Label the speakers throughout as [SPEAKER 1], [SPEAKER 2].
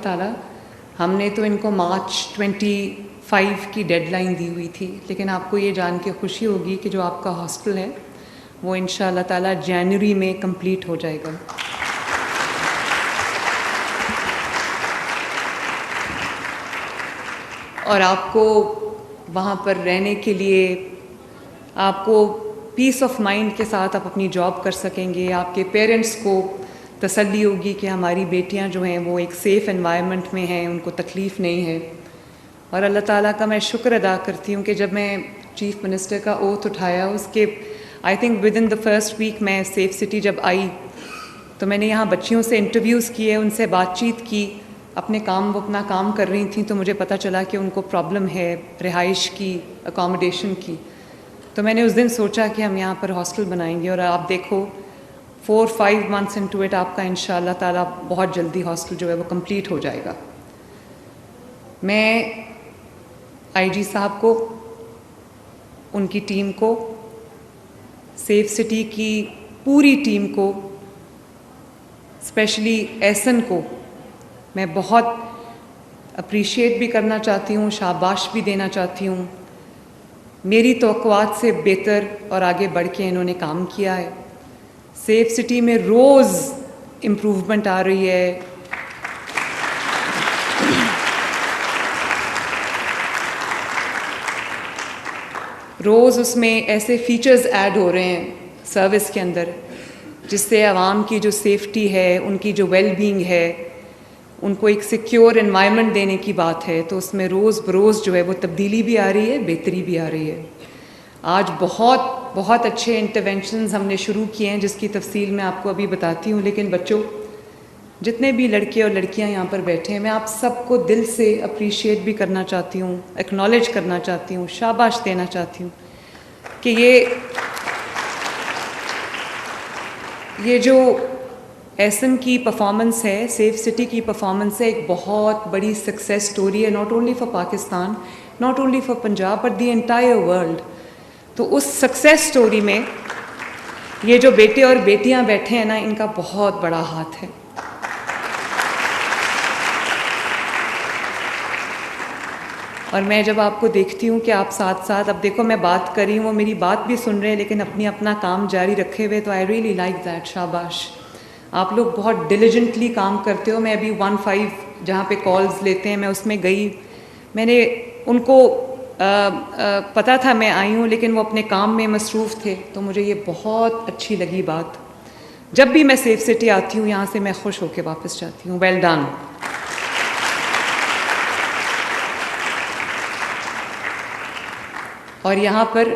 [SPEAKER 1] تعالیٰ ہم نے تو ان کو مارچ 25 کی ڈیڈ لائن دی ہوئی تھی، لیکن آپ کو یہ جان کے خوشی ہوگی کہ جو آپ کا ہاسٹل ہے وہ انشاءاللہ تعالیٰ جنوری میں کمپلیٹ ہو جائے گا. اور آپ کو وہاں پر رہنے کے لیے آپ کو پیس آف مائنڈ کے ساتھ آپ اپنی جاب کر سکیں گے. آپ کے پیرنٹس کو تسلی ہوگی کہ ہماری بیٹیاں جو ہیں وہ ایک سیف انوائرمنٹ میں ہیں، ان کو تکلیف نہیں ہے. اور اللہ تعالیٰ کا میں شکر ادا کرتی ہوں کہ جب میں چیف منسٹر کا اوتھ اٹھایا، اس کے I think with in the first week میں سیف سٹی جب آئی تو میں نے یہاں بچیوں سے انٹرویوز کیے، ان سے بات چیت کی. وہ اپنا کام کر رہی تھیں تو مجھے پتہ چلا کہ ان کو پرابلم ہے رہائش کی، اکاموڈیشن کی. تو میں نے اس دن سوچا کہ ہم یہاں پر ہاسٹل بنائیں گے، اور آپ دیکھو 4-5 months into it آپ کا انشاءاللہ تعالیٰ بہت جلدی ہاسٹل جو ہے وہ کمپلیٹ ہو جائے گا. میں آئی جی صاحب کو، ان کی ٹیم کو، سیف سٹی کی پوری ٹیم کو، اسپیشلی ایسن کو میں بہت اپریشیٹ بھی کرنا چاہتی ہوں، شاباش بھی دینا چاہتی ہوں. میری توقعات سے بہتر اور آگے بڑھ کے انہوں نے کام کیا ہے. سیف سٹی میں روز امپروومنٹ آ رہی ہے. روز اس میں ایسے فیچرز ایڈ ہو رہے ہیں سروس کے اندر جس سے عوام کی جو سیفٹی ہے، ان کی جو ویل بینگ ہے، ان کو ایک سیکیور انوائرمنٹ دینے کی بات ہے. تو اس میں روز بروز جو ہے وہ تبدیلی بھی آ رہی ہے، بہتری بھی آ رہی ہے. آج بہت اچھے انٹرونشنز ہم نے شروع کیے ہیں جس کی تفصیل میں آپ کو ابھی بتاتی ہوں. لیکن بچوں، جتنے بھی لڑکے اور لڑکیاں یہاں پر بیٹھے ہیں، میں آپ سب کو دل سے اپریشیٹ بھی کرنا چاہتی ہوں، ایکنالج کرنا چاہتی ہوں، شاباش دینا چاہتی ہوں کہ یہ جو ایسن کی پرفارمنس ہے، سیف سٹی کی پرفارمنس ہے، ایک بہت بڑی سکسیس سٹوری ہے، not only for Pakistan, not only for Punjab, but the entire world. تو اس سکسیس سٹوری میں یہ جو بیٹے اور بیٹیاں بیٹھے ہیں نا، ان کا بہت بڑا ہاتھ ہے. اور میں جب آپ کو دیکھتی ہوں کہ آپ ساتھ ساتھ، اب دیکھو میں بات کر رہی ہوں، وہ میری بات بھی سن رہے ہیں لیکن اپنا کام جاری رکھے ہوئے، تو آئی ریئلی لائک دیٹ. شاباش، آپ لوگ بہت ڈیلیجنٹلی کام کرتے ہو. میں ابھی 15 جہاں پہ کالز لیتے ہیں میں اس میں گئی، میں نے ان کو پتہ تھا میں آئی ہوں لیکن وہ اپنے کام میں مصروف تھے، تو مجھے یہ بہت اچھی لگی بات. جب بھی میں سیف سٹی آتی ہوں یہاں سے میں خوش ہو کے واپس جاتی ہوں. Well done. اور یہاں پر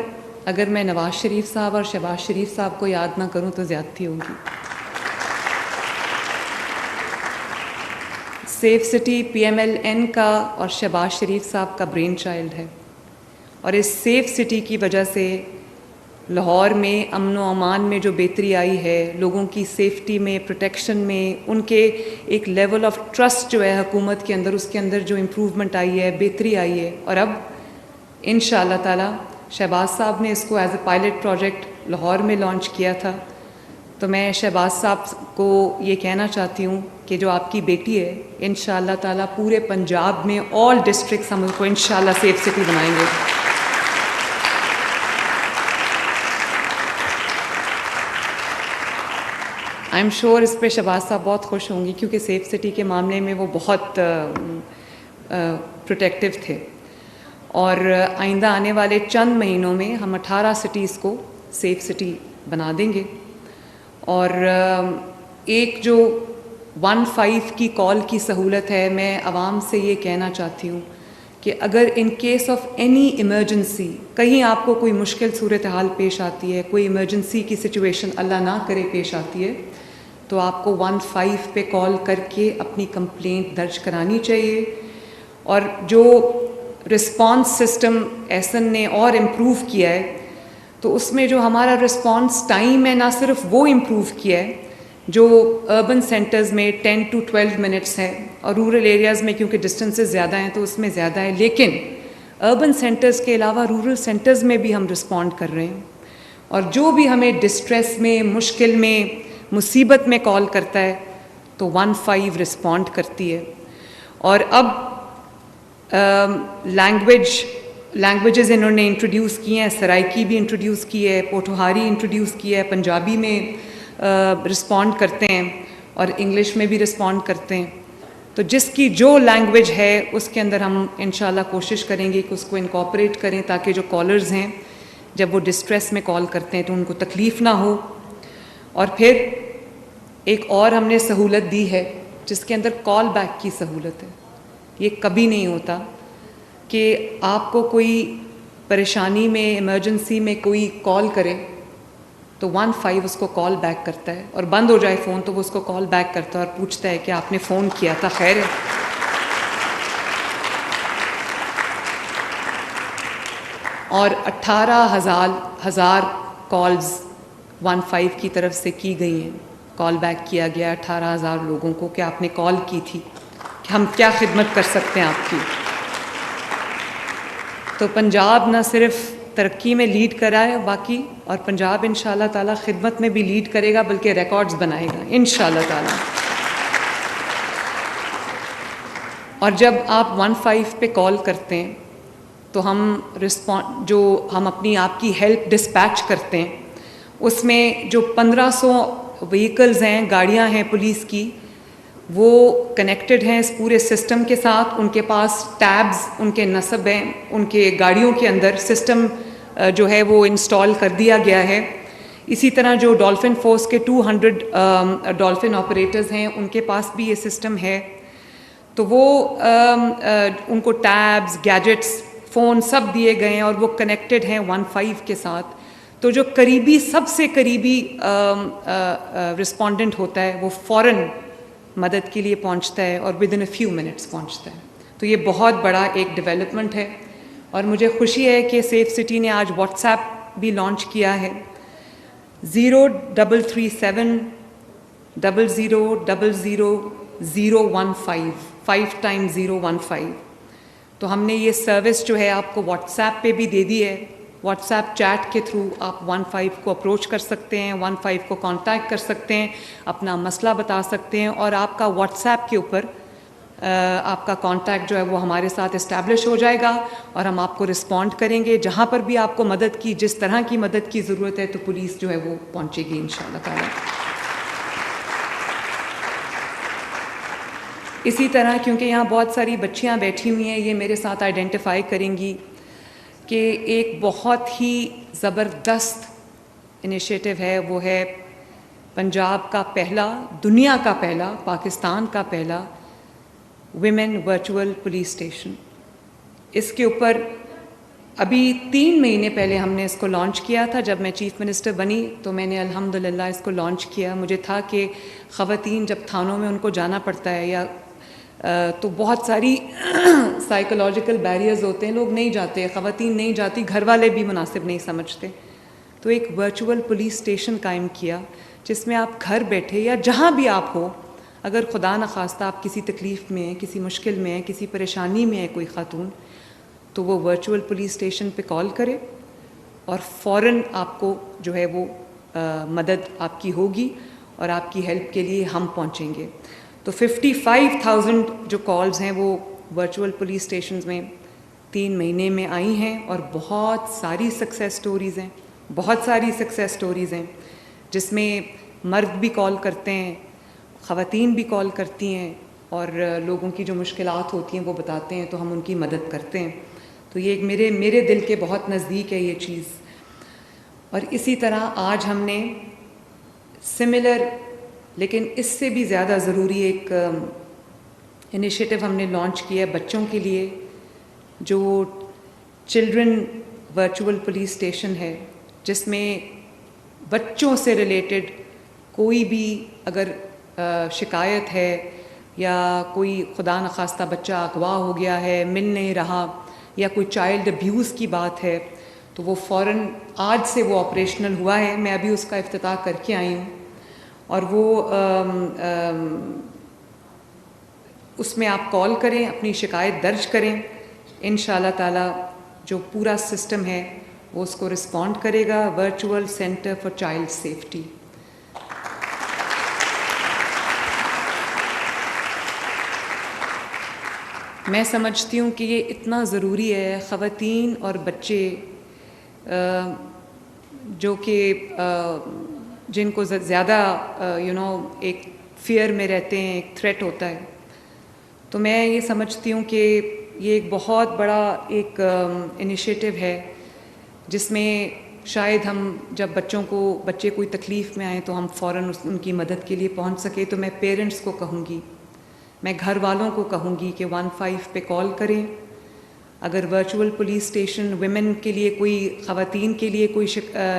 [SPEAKER 1] اگر میں نواز شریف صاحب اور شہباز شریف صاحب کو یاد نہ کروں تو زیادتی ہوگی. سیف سٹی PMLN کا اور شہباز شریف صاحب کا برین چائلڈ ہے، اور اس سیف سٹی کی وجہ سے لاہور میں امن و امان میں جو بہتری آئی ہے، لوگوں کی سیفٹی میں، پروٹیکشن میں، ان کے ایک لیول آف ٹرسٹ جو ہے حکومت کے اندر، اس کے اندر جو امپروومنٹ آئی ہے، بہتری آئی ہے. اور اب انشاءاللہ تعالیٰ شہباز صاحب نے اس کو as a pilot project Lahore میں لانچ کیا تھا. تو میں شہباز صاحب کو یہ کہنا چاہتی ہوں کہ جو آپ کی بیٹی ہے، انشاءاللہ تعالیٰ پورے پنجاب میں آل ڈسٹرکٹس ہم اس کو انشاءاللہ سیف سٹی بنائیں گے. آئی ایم شیور اس پہ شہباز صاحب بہت خوش ہوں گی، کیونکہ سیف سٹی کے معاملے میں وہ بہت پروٹیکٹیو تھے. اور آئندہ آنے والے چند مہینوں میں ہم 18 سٹیز کو سیف سٹی بنا دیں گے. اور ایک جو 15 کی کال کی سہولت ہے، میں عوام سے یہ کہنا چاہتی ہوں کہ اگر in case of any emergency کہیں آپ کو کوئی مشکل صورتحال پیش آتی ہے، کوئی ایمرجنسی کی سچویشن اللہ نہ کرے پیش آتی ہے، تو آپ کو 15 پہ کال کر کے اپنی کمپلینٹ درج کرانی چاہیے. اور جو رسپانس سسٹم ایسن نے اور امپروو کیا ہے، تو اس میں جو ہمارا رسپانس ٹائم ہے، نہ صرف وہ امپروو کیا ہے جو اربن سینٹرز میں 10 to 12 منٹس ہے، اور رورل ایریاز میں کیونکہ ڈسٹنسز زیادہ ہیں تو اس میں زیادہ ہے، لیکن اربن سینٹرز کے علاوہ رورل سینٹرز میں بھی ہم رسپونڈ کر رہے ہیں. اور جو بھی ہمیں ڈسٹریس میں، مشکل میں، مصیبت میں کال کرتا ہے تو 15 رسپونڈ کرتی ہے. اور اب لینگویجز انہوں نے انٹروڈیوس کی ہیں، سرائکی بھی انٹروڈیوس کی ہے، پوٹھوہاری انٹروڈیوس کی ہے، پنجابی میں رسپونڈ کرتے ہیں اور انگلش میں بھی رسپونڈ کرتے ہیں. تو جس کی جو لینگویج ہے اس کے اندر ہم انشاءاللہ کوشش کریں گے کہ اس کو انکارپوریٹ کریں تاکہ جو کالرز ہیں جب وہ ڈسٹریس میں کال کرتے ہیں تو ان کو تکلیف نہ ہو. اور پھر ایک اور ہم نے سہولت دی ہے جس کے اندر کال بیک کی سہولت ہے. یہ کبھی نہیں ہوتا کہ آپ کو کوئی پریشانی میں ایمرجنسی میں کوئی کال کرے تو 15 اس کو کال بیک کرتا ہے، اور بند ہو جائے فون تو وہ اس کو کال بیک کرتا ہے اور پوچھتا ہے کہ آپ نے فون کیا تھا، خیر ہے. اور 18,000 کالز 15 کی طرف سے کی گئی ہیں، کال بیک کیا گیا 18,000 لوگوں کو کہ آپ نے کال کی تھی کہ ہم کیا خدمت کر سکتے ہیں آپ کی. تو پنجاب نہ صرف ترقی میں لیڈ کرا ہے باقی، اور پنجاب انشاءاللہ تعالیٰ خدمت میں بھی لیڈ کرے گا، بلکہ ریکارڈز بنائے گا انشاءاللہ تعالیٰ. اور جب آپ 15 پہ کال کرتے ہیں تو ہم اپنی آپ کی ہیلپ ڈسپیچ کرتے ہیں. اس میں جو 1500 وہیکلز ہیں، گاڑیاں ہیں پولیس کی، وہ کنیکٹڈ ہیں اس پورے سسٹم کے ساتھ. ان کے پاس ٹیبز ان کے نصب ہیں، ان کے گاڑیوں کے اندر سسٹم جو ہے وہ انسٹال کر دیا گیا ہے. اسی طرح جو ڈولفن فورس کے 200 ڈولفن آپریٹرز ہیں ان کے پاس بھی یہ سسٹم ہے. تو وہ ان کو ٹیبز، گیجٹس، فون سب دیے گئے ہیں اور وہ کنیکٹڈ ہیں 15 کے ساتھ. تو جو قریبی سب سے قریبی رسپونڈنٹ ہوتا ہے وہ فوراً مدد کے لیے پہنچتا ہے اور with in a few minutes پہنچتا ہے. تو یہ بہت بڑا ایک ڈیولپمنٹ ہے، اور مجھے خوشی ہے کہ سیف سٹی نے آج واٹس ایپ بھی لانچ کیا ہے. 0337 0000 015 5 times 015. تو ہم نے یہ سروس جو ہے آپ کو واٹس ایپ پہ بھی دے دی ہے. واٹس ایپ چیٹ کے تھرو آپ 15 کو اپروچ کر سکتے ہیں، 15 کو کانٹیکٹ کر سکتے ہیں، اپنا مسئلہ بتا سکتے ہیں، اور آپ کا واٹس ایپ کے اوپر آپ کا کانٹیکٹ جو ہے وہ ہمارے ساتھ اسٹیبلش ہو جائے گا، اور ہم آپ کو رسپونڈ کریں گے. جہاں پر بھی آپ کو مدد کی، جس طرح کی مدد کی ضرورت ہے، تو پولیس جو ہے وہ پہنچے گی انشاءاللہ تعالی. اسی طرح کیونکہ یہاں بہت ساری بچیاں بیٹھی ہوئی ہیں، یہ میرے ساتھ آئیڈینٹیفائی کریں گی کہ ایک بہت ہی زبردست انیشیٹو ہے. وہ ہے پنجاب کا پہلا، دنیا کا پہلا، پاکستان کا پہلا ویمن ورچوئل پولیس اسٹیشن. اس کے اوپر ابھی 3 مہینے پہلے ہم نے اس کو لانچ کیا تھا. جب میں چیف منسٹر بنی تو میں نے الحمدللہ اس کو لانچ کیا. مجھے تھا کہ خواتین جب تھانوں میں ان کو جانا پڑتا ہے یا تو بہت ساری سائیکولوجیکل بیریئرز ہوتے ہیں، لوگ نہیں جاتے، خواتین نہیں جاتی، گھر والے بھی مناسب نہیں سمجھتے. تو ایک ورچوئل پولیس اسٹیشن قائم کیا جس میں آپ گھر بیٹھے یا جہاں بھی آپ ہو، اگر خدا نخواستہ آپ کسی تکلیف میں ہیں، کسی مشکل میں ہیں، کسی پریشانی میں ہے کوئی خاتون، تو وہ ورچوئل پولیس اسٹیشن پہ کال کرے اور فوراً آپ کو جو ہے وہ مدد آپ کی ہوگی اور آپ کی ہیلپ کے لیے ہم پہنچیں گے. تو 55,000 جو کالز ہیں وہ ورچوئل پولیس اسٹیشنز میں 3 مہینے میں آئی ہیں، اور بہت ساری سکسیس سٹوریز ہیں، بہت ساری سکسیس سٹوریز ہیں جس میں مرد بھی کال کرتے ہیں، خواتین بھی کال کرتی ہیں، اور لوگوں کی جو مشکلات ہوتی ہیں وہ بتاتے ہیں تو ہم ان کی مدد کرتے ہیں. تو یہ ایک میرے دل کے بہت نزدیک ہے یہ چیز. اور اسی طرح آج ہم نے سملر لیکن اس سے بھی زیادہ ضروری ایک انیشیٹو ہم نے لانچ کیا ہے بچوں کے لیے، جو چلڈرن ورچوئل پولیس اسٹیشن ہے، جس میں بچوں سے ریلیٹڈ کوئی بھی اگر شکایت ہے یا کوئی خدا نخواستہ بچہ اغوا ہو گیا ہے، مل نہیں رہا، یا کوئی چائلڈ ابیوز کی بات ہے، تو وہ فوراً آج سے وہ آپریشنل ہوا ہے. میں ابھی اس کا افتتاح کر کے آئی ہوں، اور وہ اس میں آپ کال کریں، اپنی شکایت درج کریں، انشاءاللہ تعالی جو پورا سسٹم ہے وہ اس کو رسپونڈ کرے گا. Virtual centre for child safety. میں سمجھتی ہوں کہ یہ اتنا ضروری ہے. خواتین اور بچے جو کہ جن کو زیادہ ایک فیئر میں رہتے ہیں, ایک تھریٹ ہوتا ہے, تو میں یہ سمجھتی ہوں کہ یہ ایک بہت بڑا ایک انیشیٹو ہے جس میں شاید ہم جب بچے کوئی تکلیف میں آئیں تو ہم فوراً ان کی مدد کے لیے پہنچ سکے. تو میں پیرنٹس کو کہوں گی, میں گھر والوں کو کہوں گی کہ 15 پہ کال کریں. اگر ورچوئل پولیس اسٹیشن ویمن کے لیے کوئی, خواتین کے لیے کوئی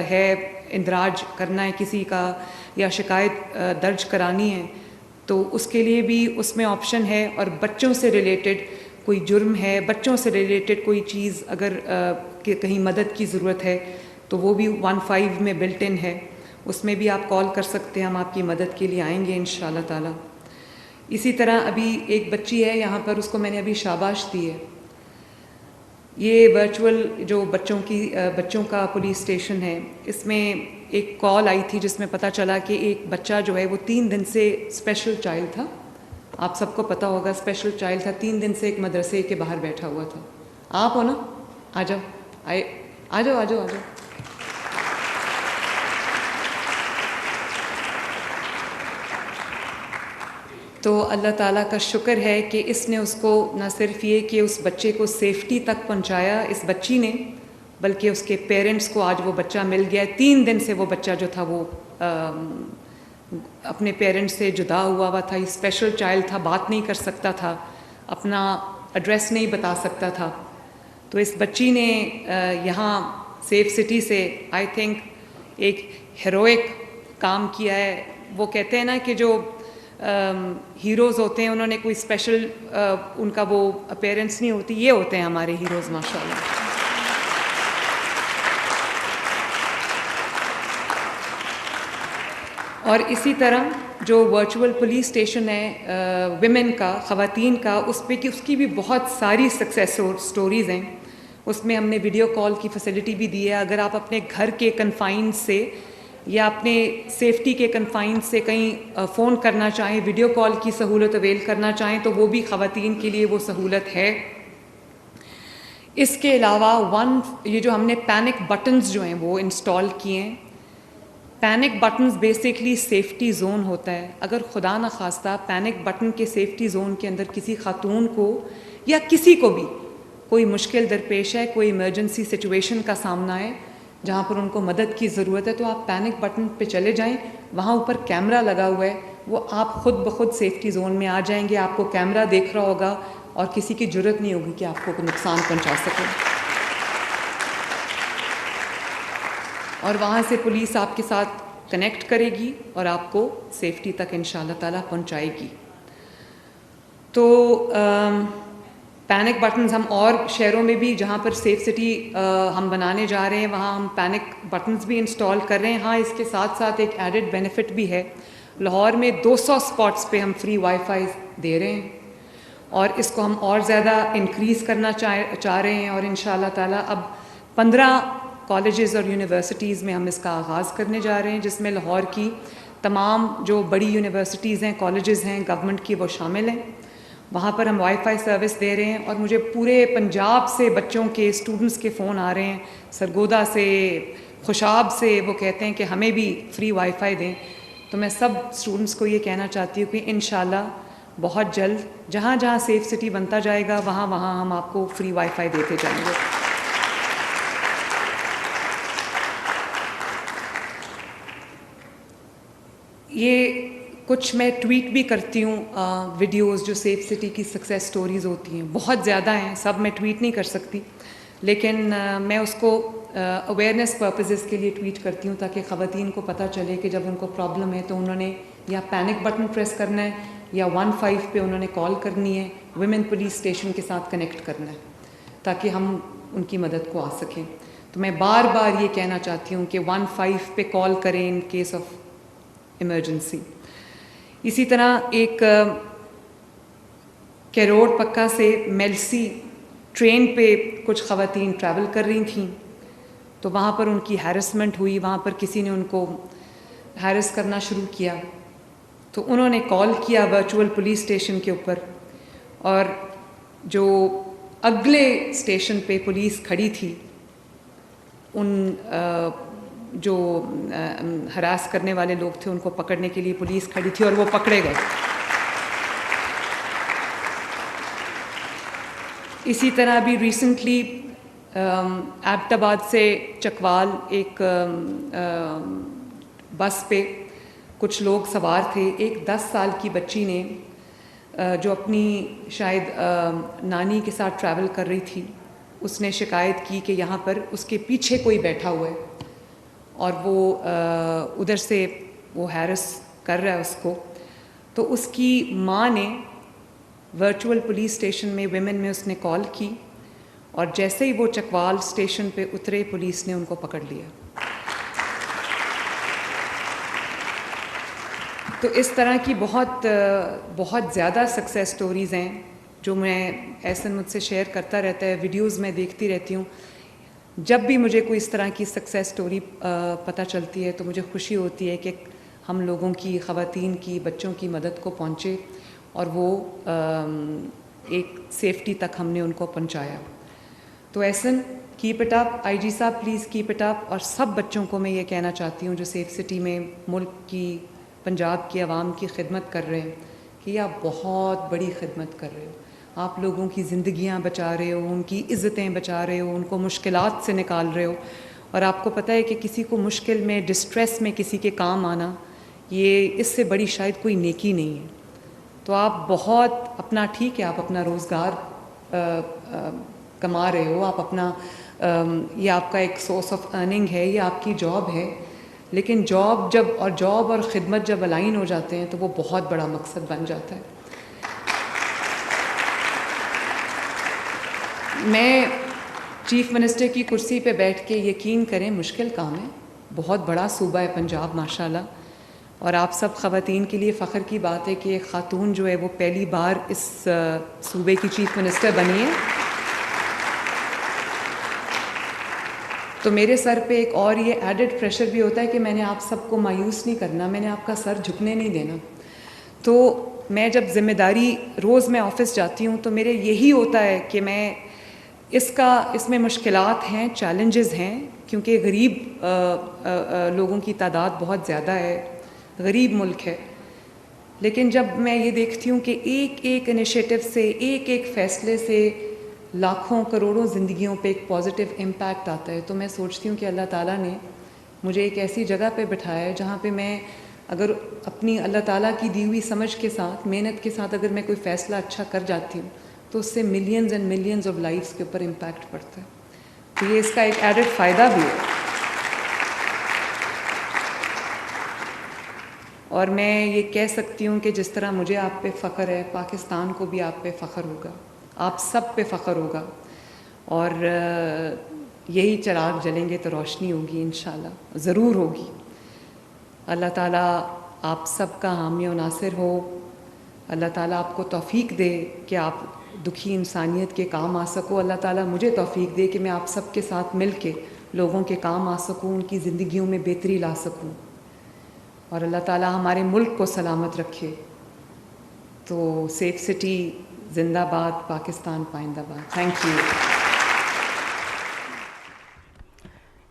[SPEAKER 1] ہے, اندراج کرنا ہے کسی کا یا شکایت درج کرانی ہے تو اس کے لیے بھی اس میں آپشن ہے. اور بچوں سے ریلیٹڈ کوئی جرم ہے, بچوں سے ریلیٹڈ کوئی چیز اگر کہیں مدد کی ضرورت ہے تو وہ بھی 15 میں بلٹ ان ہے, اس میں بھی آپ کال کر سکتے ہیں, ہم آپ کی مدد کے لیے آئیں گے انشاءاللہ تعالی. اسی طرح ابھی ایک بچی ہے یہاں پر, اس کو میں نے ابھی شاباش دی ہے. یہ ورچوئل جو بچوں کا پولیس اسٹیشن ہے, اس میں ایک کال آئی تھی جس میں پتہ چلا کہ ایک بچہ جو ہے وہ 3 دن سے اسپیشل چائلڈ تھا. آپ سب کو پتہ ہوگا اسپیشل چائلڈ تھا, 3 دن سے ایک مدرسے کے باہر بیٹھا ہوا تھا. آپ ہو نا, آ جاؤ, آ جاؤ, آ جاؤ, آ جاؤ. تو اللہ تعالیٰ کا شکر ہے کہ اس نے اس کو نہ صرف یہ کہ اس بچے کو سیفٹی تک پہنچایا اس بچی نے, بلکہ اس کے پیرنٹس کو آج وہ بچہ مل گیا. 3 دن سے وہ بچہ جو تھا وہ اپنے پیرنٹس سے جدا ہوا تھا. اسپیشل چائلڈ تھا, بات نہیں کر سکتا تھا, اپنا ایڈریس نہیں بتا سکتا تھا. تو اس بچی نے یہاں سیف سٹی سے آئی تھنک ایک ہیروئک کام کیا ہے. وہ کہتے ہیں نا کہ جو ہیروز ہوتے ہیں انہوں نے کوئی اسپیشل ان کا وہ اپیرنس نہیں ہوتی, یہ ہوتے ہیں ہمارے ہیروز ماشاء اللہ. اور اسی طرح جو ورچوئل پولیس اسٹیشن ہے ویمن کا, خواتین کا, اس کی بھی بہت ساری سکسیس سٹوریز ہیں. اس میں ہم نے ویڈیو کال کی فیسلٹی بھی دی ہے. اگر آپ اپنے گھر کے کنفائن سے یا اپنے سیفٹی کے کنفائن سے کہیں فون کرنا چاہیں, ویڈیو کال کی سہولت اویل کرنا چاہیں تو وہ بھی خواتین کے لیے وہ سہولت ہے. اس کے علاوہ یہ جو ہم نے پینک بٹنز جو ہیں وہ انسٹال کیے ہیں. Panic buttons basically safety zone ہوتا ہے. اگر خدا نخواستہ پینک بٹن کے سیفٹی زون کے اندر کسی خاتون کو یا کسی کو بھی کوئی مشکل درپیش ہے, کوئی ایمرجنسی سچویشن کا سامنا ہے جہاں پر ان کو مدد کی ضرورت ہے, تو آپ پینک بٹن پہ چلے جائیں. وہاں اوپر کیمرہ لگا ہوا ہے, وہ آپ خود بخود سیفٹی زون میں آ جائیں گے. آپ کو کیمرہ دیکھ رہا ہوگا اور کسی کی جرت نہیں ہوگی کہ آپ کو کوئی نقصان پہنچا سکے. اور وہاں سے پولیس آپ کے ساتھ کنیکٹ کرے گی اور آپ کو سیفٹی تک انشاءاللہ تعالیٰ پہنچائے گی. تو پینک بٹنز ہم اور شہروں میں بھی جہاں پر سیف سٹی ہم بنانے جا رہے ہیں وہاں ہم پینک بٹنز بھی انسٹال کر رہے ہیں. ہاں, اس کے ساتھ ساتھ ایک ایڈڈ بینیفٹ بھی ہے. لاہور میں 200 سپاٹس پہ ہم فری وائی فائی دے رہے ہیں اور اس کو ہم اور زیادہ انکریز کرنا چاہ رہے ہیں. اور انشاءاللہ تعالیٰ اب 15 کالجز اور یونیورسٹیز میں ہم اس کا آغاز کرنے جا رہے ہیں, جس میں لاہور کی تمام جو بڑی یونیورسٹیز ہیں, کالجز ہیں گورنمنٹ کی, وہ شامل ہیں. وہاں پر ہم وائی فائی سروس دے رہے ہیں. اور مجھے پورے پنجاب سے بچوں کے, اسٹوڈنٹس کے فون آ رہے ہیں, سرگودا سے, خوشاب سے. وہ کہتے ہیں کہ ہمیں بھی فری وائی فائی دیں. تو میں سب اسٹوڈنٹس کو یہ کہنا چاہتی ہوں کہ انشاءاللہ بہت جلد جہاں جہاں سیف سٹی بنتا جائے گا وہاں وہاں ہم آپ کو فری وائی فائی دیتے جائیں گے. یہ کچھ میں ٹویٹ بھی کرتی ہوں ویڈیوز جو سیف سٹی کی سکسیس سٹوریز ہوتی ہیں. بہت زیادہ ہیں, سب میں ٹویٹ نہیں کر سکتی, لیکن میں اس کو اویئرنیس پرپزز کے لیے ٹویٹ کرتی ہوں تاکہ خواتین کو پتہ چلے کہ جب ان کو پرابلم ہے تو انہوں نے یا پینک بٹن پریس کرنا ہے یا 15 پہ انہوں نے کال کرنی ہے, ویمن پولیس اسٹیشن کے ساتھ کنیکٹ کرنا ہے تاکہ ہم ان کی مدد کو آ سکیں. تو میں بار بار یہ کہنا چاہتی ہوں کہ 15 پہ کال کریں ان کیس آف ایمرجنسی. اسی طرح ایک کیروڑ پکا سے میلسی ٹرین پہ کچھ خواتین ٹریول کر رہی تھیں, تو وہاں پر ان کی ہیرسمنٹ ہوئی. وہاں پر کسی نے ان کو ہیرس کرنا شروع کیا, تو انہوں نے کال کیا ورچوئل پولیس اسٹیشن کے اوپر, اور جو اگلے اسٹیشن پہ پولیس کھڑی تھی ان جو ہراس کرنے والے لوگ تھے ان کو پکڑنے کے لیے پولیس کھڑی تھی اور وہ پکڑے گئے. اسی طرح بھی ریسنٹلی ایبٹ آباد سے چکوال ایک بس پہ کچھ لوگ سوار تھے. ایک 10 سال کی بچی نے جو اپنی شاید نانی کے ساتھ ٹریول کر رہی تھی, اس نے شکایت کی کہ یہاں پر اس کے پیچھے کوئی بیٹھا ہوا ہے اور وہ ادھر سے وہ ہیرس کر رہا ہے اس کو. تو اس کی ماں نے ورچوئل پولیس اسٹیشن میں ویمن میں اس نے کال کی اور جیسے ہی وہ چکوال اسٹیشن پہ اترے پولیس نے ان کو پکڑ لیا. تو اس طرح کی بہت زیادہ سکسیس سٹوریز ہیں جو میں احسن مجھ سے شیئر کرتا رہتا ہے, ویڈیوز میں دیکھتی رہتی ہوں. جب بھی مجھے کوئی اس طرح کی سکسیس سٹوری پتہ چلتی ہے تو مجھے خوشی ہوتی ہے کہ ہم لوگوں کی, خواتین کی, بچوں کی مدد کو پہنچے اور وہ ایک سیفٹی تک ہم نے ان کو پہنچایا. تو احسن کیپ اٹ اپ, آئی جی صاحب پلیز کیپ اٹ اپ. اور سب بچوں کو میں یہ کہنا چاہتی ہوں جو سیف سٹی میں ملک کی, پنجاب کی عوام کی خدمت کر رہے ہیں کہ یہ آپ بہت بڑی خدمت کر رہے ہو. آپ لوگوں کی زندگیاں بچا رہے ہو, ان کی عزتیں بچا رہے ہو, ان کو مشکلات سے نکال رہے ہو. اور آپ کو پتہ ہے کہ کسی کو مشکل میں, ڈسٹریس میں کسی کے کام آنا, یہ اس سے بڑی شاید کوئی نیکی نہیں ہے. تو آپ بہت اپنا, ٹھیک ہے آپ اپنا روزگار کما رہے ہو, آپ اپنا یہ آپ کا ایک سورس آف ارننگ ہے, یہ آپ کی جاب ہے, لیکن جاب اور خدمت جب الائن ہو جاتے ہیں تو وہ بہت بڑا مقصد بن جاتا ہے. میں چیف منسٹر کی کرسی پہ بیٹھ کے, یقین کریں مشکل کام ہے, بہت بڑا صوبہ ہے پنجاب ماشاءاللہ, اور آپ سب خواتین کے لیے فخر کی بات ہے کہ ایک خاتون جو ہے وہ پہلی بار اس صوبے کی چیف منسٹر بنی ہے. تو میرے سر پہ ایک اور یہ ایڈڈ پریشر بھی ہوتا ہے کہ میں نے آپ سب کو مایوس نہیں کرنا, میں نے آپ کا سر جھکنے نہیں دینا. تو میں جب ذمہ داری, روز میں آفس جاتی ہوں تو میرے یہی ہوتا ہے کہ میں اس میں مشکلات ہیں, چیلنجز ہیں, کیونکہ غریب لوگوں کی تعداد بہت زیادہ ہے, غریب ملک ہے. لیکن جب میں یہ دیکھتی ہوں کہ ایک ایک انیشیٹو سے, ایک ایک فیصلے سے لاکھوں کروڑوں زندگیوں پہ ایک پازیٹیو امپیکٹ آتا ہے, تو میں سوچتی ہوں کہ اللہ تعالیٰ نے مجھے ایک ایسی جگہ پہ بٹھایا ہے جہاں پہ میں اگر اپنی اللہ تعالیٰ کی دی ہوئی سمجھ کے ساتھ, محنت کے ساتھ اگر میں کوئی فیصلہ اچھا کر جاتی ہوں تو اس سے millions and millions of lives کے اوپر امپیکٹ پڑتا ہے. تو یہ اس کا ایک ایڈڈ فائدہ بھی ہے. اور میں یہ کہہ سکتی ہوں کہ جس طرح مجھے آپ پہ فخر ہے, پاکستان کو بھی آپ پہ فخر ہوگا, آپ سب پہ فخر ہوگا, اور یہی چراغ جلیں گے تو روشنی ہوگی انشاءاللہ, ضرور ہوگی. اللہ تعالیٰ آپ سب کا حامی و ناصر ہو. اللہ تعالیٰ آپ کو توفیق دے کہ آپ دکھی انسانیت کے کام آ سکو. اللہ تعالیٰ مجھے توفیق دے کہ میں آپ سب کے ساتھ مل کے لوگوں کے کام آ سکوں, ان کی زندگیوں میں بہتری لا سکوں. اور اللہ تعالیٰ ہمارے ملک کو سلامت رکھے. تو سیف سٹی زندہ باد, پاکستان پائندہ باد. Thank you.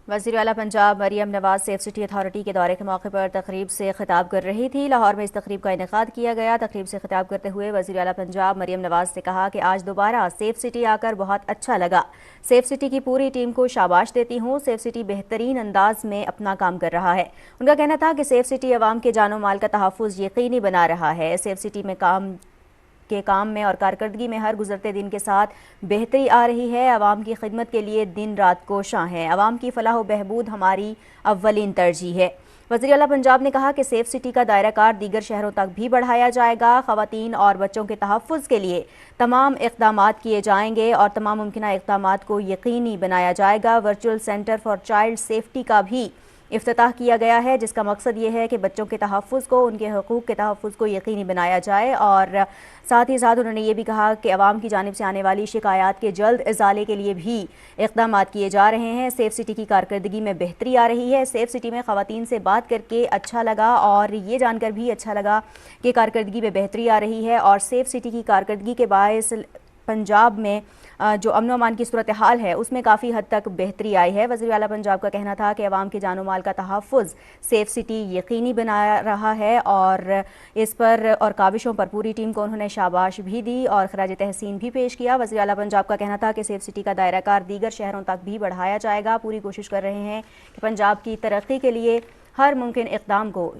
[SPEAKER 2] وزیر اعلیٰ Punjab Maryam Nawaz safe city authority کے دورے کے موقع پر تقریب سے خطاب کر رہی تھی. لاہور میں اس تقریب کا انعقاد کیا گیا. تقریب سے خطاب کرتے ہوئے وزیر اعلیٰ پنجاب مریم نواز نے کہا کہ آج دوبارہ سیف سٹی آ کر بہت اچھا لگا. سیف سٹی کی پوری ٹیم کو شاباش دیتی ہوں. سیف سٹی بہترین انداز میں اپنا کام کر رہا ہے. ان کا کہنا تھا کہ سیف سٹی عوام کے جان و مال کا تحفظ یقینی بنا رہا ہے. سیف سٹی میں کام میں اور کارکردگی میں ہر گزرتے دن کے ساتھ بہتری آ رہی ہے. عوام کی خدمت کے لیے دن رات کوشاں ہیں. عوام کی فلاح و بہبود ہماری اولین ترجیح ہے. وزیر اعلیٰ پنجاب نے کہا کہ سیف سٹی کا دائرہ کار دیگر شہروں تک بھی بڑھایا جائے گا. خواتین اور بچوں کے تحفظ کے لیے تمام اقدامات کیے جائیں گے اور تمام ممکنہ اقدامات کو یقینی بنایا جائے گا. Virtual centre for child safety کا بھی افتتاح کیا گیا ہے, جس کا مقصد یہ ہے کہ بچوں کے تحفظ کو, ان کے حقوق کے تحفظ کو یقینی بنایا جائے. اور ساتھ ہی ساتھ انہوں نے یہ بھی کہا کہ عوام کی جانب سے آنے والی شکایات کے جلد ازالے کے لیے بھی اقدامات کیے جا رہے ہیں. سیف سٹی کی کارکردگی میں بہتری آ رہی ہے. سیف سٹی میں خواتین سے بات کر کے اچھا لگا اور یہ جان کر بھی اچھا لگا کہ کارکردگی میں بہتری آ رہی ہے. اور سیف سٹی کی کارکردگی کے باعث پنجاب میں جو امن و امان کی صورتحال ہے اس میں کافی حد تک بہتری آئی ہے۔ وزیر اعلیٰ پنجاب کا کہنا تھا کہ عوام کے جان و مال کا تحفظ سیف سٹی یقینی بنا رہا ہے، اور اس پر اور کاوشوں پر پوری ٹیم کو انہوں نے شاباش بھی دی اور خراج تحسین بھی پیش کیا۔ وزیر اعلیٰ پنجاب کا کہنا تھا کہ سیف سٹی کا دائرہ کار دیگر شہروں تک بھی بڑھایا جائے گا، پوری کوشش کر رہے ہیں کہ پنجاب کی ترقی کے لیے ہر ممکن اقدام کو